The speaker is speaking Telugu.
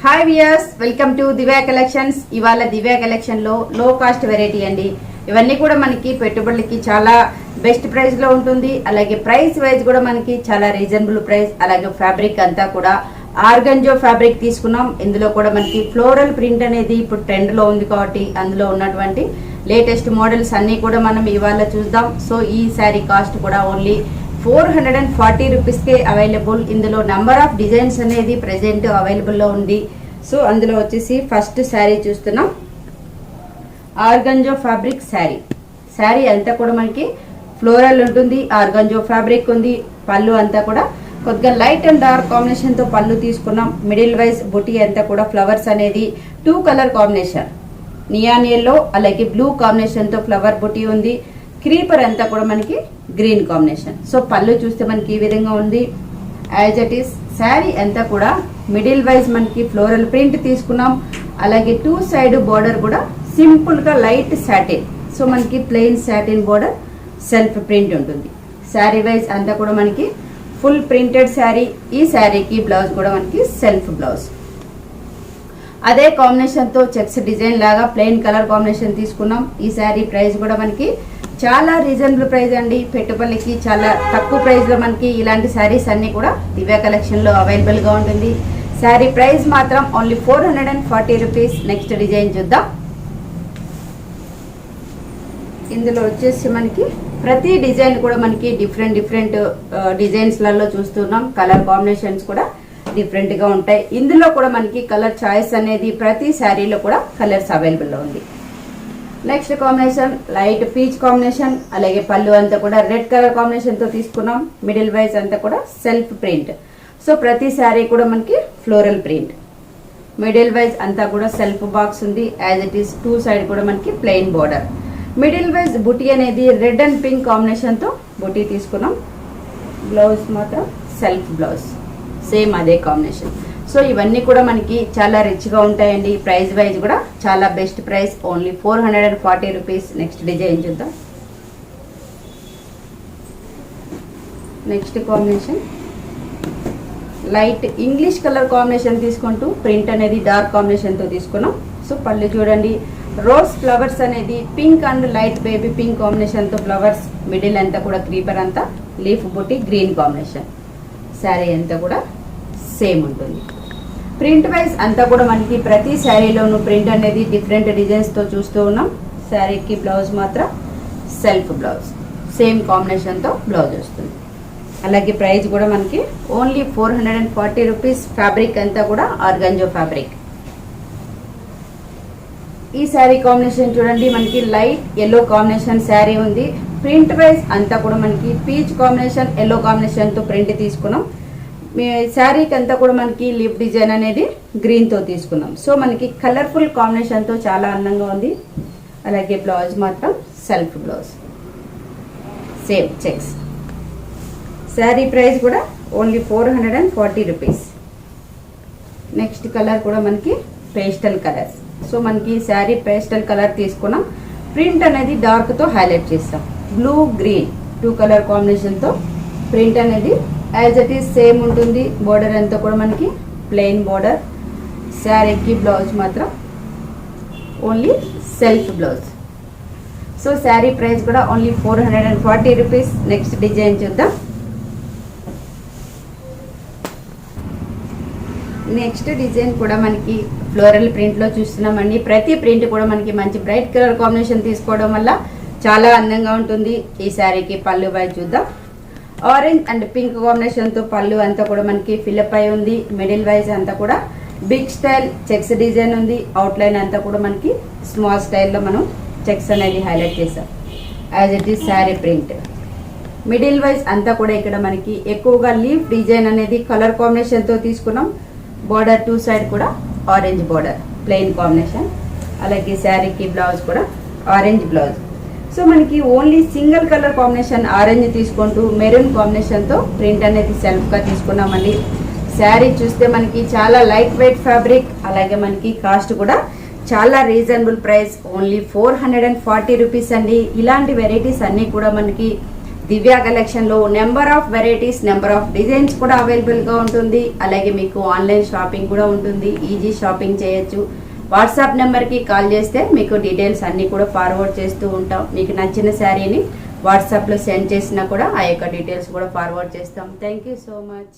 Hi viewers, welcome to Divya collections. ఇవాళ దివ్యా కలెక్షన్ లో లో కాస్ట్ వెరైటీ అండి. ఇవన్నీ కూడా మనకి పెట్టుబడులకి చాలా బెస్ట్ ప్రైస్ లో ఉంటుంది. అలాగే ప్రైస్ వైజ్ కూడా మనకి చాలా రీజనబుల్ ప్రైస్. అలాగే ఫ్యాబ్రిక్ అంతా కూడా ఆర్గంజో ఫ్యాబ్రిక్ తీసుకున్నాం. ఇందులో కూడా మనకి ఫ్లోరల్ ప్రింట్ అనేది ఇప్పుడు ట్రెండ్ లో ఉంది కాబట్టి అందులో ఉన్నటువంటి లేటెస్ట్ మోడల్స్ అన్ని కూడా మనం ఇవాళ చూద్దాం. సో ఈ శారీ కాస్ట్ కూడా ఓన్లీ 440 రూపీస్కే అవైలబుల్. ఇందులో నెంబర్ ఆఫ్ డిజైన్స్ అనేది ప్రెజెంట్ అవైలబుల్లో ఉంది. సో అందులో వచ్చేసి ఫస్ట్ శారీ చూస్తున్నాం, ఆర్గంజో ఫ్యాబ్రిక్ శారీ. శారీ అంతా కూడా మనకి ఫ్లోరల్ ఉంటుంది, ఆర్గంజో ఫ్యాబ్రిక్ ఉంది. పళ్ళు అంతా కూడా కొద్దిగా లైట్ అండ్ డార్క్ కాంబినేషన్ తో పళ్ళు తీసుకున్నాం. మిడిల్ వైజ్ బుటీ అంతా కూడా ఫ్లవర్స్ అనేది 2 కలర్ కాంబినేషన్, నియాన్ ఎల్లో అలాగే బ్లూ కాంబినేషన్ తో ఫ్లవర్ బుటీ ఉంది. క్రీపర్ అంతా కూడా మనకి గ్రీన్ కాంబినేషన్. సో పళ్ళు చూస్తే మనకి ఈ విధంగా ఉంది. యాజ్ ఇట్ ఈస్ శారీ అంతా కూడా మిడిల్ వైజ్ మనకి ఫ్లోరల్ ప్రింట్ తీసుకున్నాం. అలాగే 2 సైడ్ బోర్డర్ కూడా సింపుల్ గా లైట్ సాటిన్. సో మనకి plain satin border, self print ఉంటుంది. శారీ వైజ్ అంతా కూడా మనకి ఫుల్ ప్రింటెడ్ శారీ. ఈ శారీకి బ్లౌజ్ కూడా మనకి సెల్ఫ్ బ్లౌజ్. అదే కాంబినేషన్ తో చెక్స్ డిజైన్ లాగా ప్లెయిన్ కలర్ కాంబినేషన్ తీసుకున్నాం. ఈ శారీ ప్రైస్ కూడా మనకి చాలా రీజనబుల్ ప్రైస్ అండి. పెట్టుబడికి చాలా తక్కువ ప్రైస్ లో మనకి ఇలాంటి శారీస్ అన్ని కూడా దివ్యా కలెక్షన్ లో అవైలబుల్ గా ఉంటుంది. శారీ ప్రైస్ మాత్రం ఓన్లీ 440 రూపీస్. నెక్స్ట్ డిజైన్ చూద్దాం. ఇందులో వచ్చేసి మనకి ప్రతి డిజైన్ కూడా మనకి డిఫరెంట్ డిజైన్స్ లలో చూస్తున్నాం. కలర్ కాంబినేషన్స్ కూడా డిఫరెంట్ గా ఉంటాయి. ఇందులో కూడా మనకి కలర్ చాయిస్ అనేది ప్రతి శారీలో కూడా కలర్స్ అవైలబుల్ లో ఉంది. Next combination light peach combination. అలాగే పళ్ళు అంతా కూడా రెడ్ కలర్ కాంబినేషన్ తో తీసుకున్నాం. మిడిల్ వైజ్ అంతా కూడా సెల్ఫ్ ప్రింట్. సో ప్రతి శారీ కూడా మనకి ఫ్లోరల్ ప్రింట్. మిడిల్ వైజ్ అంతా కూడా సెల్ఫ్ బాక్స్ ఉంది. యాజ్ ఇట్ ఈస్ 2 సైడ్ కూడా మనకి ప్లెయిన్ బోర్డర్. మిడిల్ వైజ్ బుటీ అనేది రెడ్ అండ్ పింక్ కాంబినేషన్ తో బుటీ తీసుకున్నాం. బ్లౌజ్ మాత్రం సెల్ఫ్ బ్లౌజ్, సేమ్ అదే కాంబినేషన్. సో ఇవన్నీ కూడా మనకి చాలా రిచ్ గా ఉంటాయండి. ప్రైస్ వైజ్ కూడా చాలా best price, only 440 rupees. Next design చూద్దాం. Next combination light English colour combination తీసుకుంటూ ప్రింట్ అనేది డార్క్ కాంబినేషన్ తో తీసుకున్నాం. సో పళ్ళు చూడండి, రోజ్ ఫ్లవర్స్ అనేది pink and light baby pink combination తో ఫ్లవర్స్. మిడిల్ అంతా కూడా క్రీపర్ అంతా లీఫ్ బుట్టి గ్రీన్ కాంబినేషన్. శారీ అంతా కూడా సేమ్ ఉంటుంది. ప్రింట్ వైజ్ అంతా కూడా మనకి ప్రతి శారీలోనూ ప్రింట్ అనేది డిఫరెంట్ డిజైన్స్ తో చూస్తూ ఉన్నాం. శారీకి బ్లౌజ్ మాత్రం సెల్ఫ్ బ్లౌజ్, సేమ్ కాంబినేషన్ తో బ్లౌజ్ వస్తుంది. అలాగే ప్రైస్ కూడా మనకి ఓన్లీ 440 రూపీస్. ఫ్యాబ్రిక్ అంతా కూడా ఆర్గంజో ఫ్యాబ్రిక్. ఈ శారీ కాంబినేషన్ చూడండి, మనకి లైట్ ఎల్లో కాంబినేషన్ శారీ ఉంది. ప్రింట్ వైజ్ అంతా కూడా మనకి పీచ్ కాంబినేషన్ ఎల్లో కాంబినేషన్ తో ప్రింట్ తీసుకున్నాం. శారీకి అంతా కూడా మనకి లీఫ్ డిజైన్ అనేది గ్రీన్ తో తీసుకున్నాం. సో మనకి కలర్ఫుల్ కాంబినేషన్ తో చాలా అందంగా ఉంది. అలాగే బ్లౌజ్ మాత్రం self blouse, same checks. Sari price కూడా ఓన్లీ 440 రూపీస్. నెక్స్ట్ కలర్ కూడా మనకి పేస్టల్ కలర్స్. సో మనకి శారీ పేస్టల్ కలర్ తీసుకున్నాం. ప్రింట్ అనేది డార్క్ తో హైలైట్ చేస్తాం. బ్లూ గ్రీన్ 2 కలర్ కాంబినేషన్ తో ప్రింట్ అనేది యాజ్ ఇట్ ఈస్ సేమ్ ఉంటుంది. బోర్డర్ అంతా కూడా మనకి ప్లెయిన్ బోర్డర్. శారీకి బ్లౌజ్ మాత్రం only self blouse. So sari price కూడా ఓన్లీ 440 రూపీస్. నెక్స్ట్ డిజైన్ చూద్దాం. నెక్స్ట్ డిజైన్ కూడా మనకి ఫ్లోరల్ ప్రింట్ లో చూస్తున్నామండి. ప్రతి ప్రింట్ కూడా మనకి మంచి బ్రైట్ కలర్ కాంబినేషన్ తీసుకోవడం వల్ల చాలా అందంగా ఉంటుంది. ఈ శారీకి పళ్ళు వైజ్ చూద్దాం. ఆరెంజ్ అండ్ పింక్ కాంబినేషన్ తో పళ్ళు అంతా కూడా మనకి ఫిల్అప్ అయి ఉంది. మిడిల్ వైజ్ అంతా కూడా బిగ్ స్టైల్ చెక్స్ డిజైన్ ఉంది. అవుట్ లైన్ అంతా కూడా మనకి స్మాల్ స్టైల్లో మనం చెక్స్ అనేది హైలైట్ చేసాం. As it is sari print. Middle wise అంతా కూడా ఇక్కడ మనకి ఎక్కువగా లీఫ్ డిజైన్ అనేది కలర్ కాంబినేషన్ తో తీసుకున్నాం. బోర్డర్ 2 సైడ్ కూడా ఆరెంజ్ బోర్డర్, ప్లెయిన్ కాంబినేషన్. అలాగే శారీకి బ్లౌజ్ కూడా ఆరెంజ్ బ్లౌజ్. సో మనకి only single colour combination orange తీసుకుంటూ మెరూన్ కాంబినేషన్ తో ప్రింట్ అనేది సెల్ఫ్ గా తీసుకున్నామండి. శారీ చూస్తే మనకి చాలా లైట్ వెయిట్ ఫ్యాబ్రిక్. అలాగే మనకి కాస్ట్ కూడా చాలా రీజనబుల్ ప్రైస్, ఓన్లీ 440 రూపీస్ అండి. ఇలాంటి వెరైటీస్ అన్ని కూడా మనకి దివ్య కలెక్షన్లో number of varieties, number of designs కూడా అవైలబుల్గా ఉంటుంది. అలాగే మీకు ఆన్లైన్ షాపింగ్ కూడా ఉంటుంది, ఈజీ షాపింగ్ చేయొచ్చు. వాట్సాప్ నెంబర్కి కాల్ చేస్తే మీకు డీటెయిల్స్ అన్నీ కూడా ఫార్వర్డ్ చేస్తూ ఉంటాం. మీకు నచ్చిన శారీని వాట్సాప్లో సెండ్ చేసినా కూడా ఆ యొక్క డీటెయిల్స్ కూడా ఫార్వర్డ్ చేస్తాం. Thank you so much.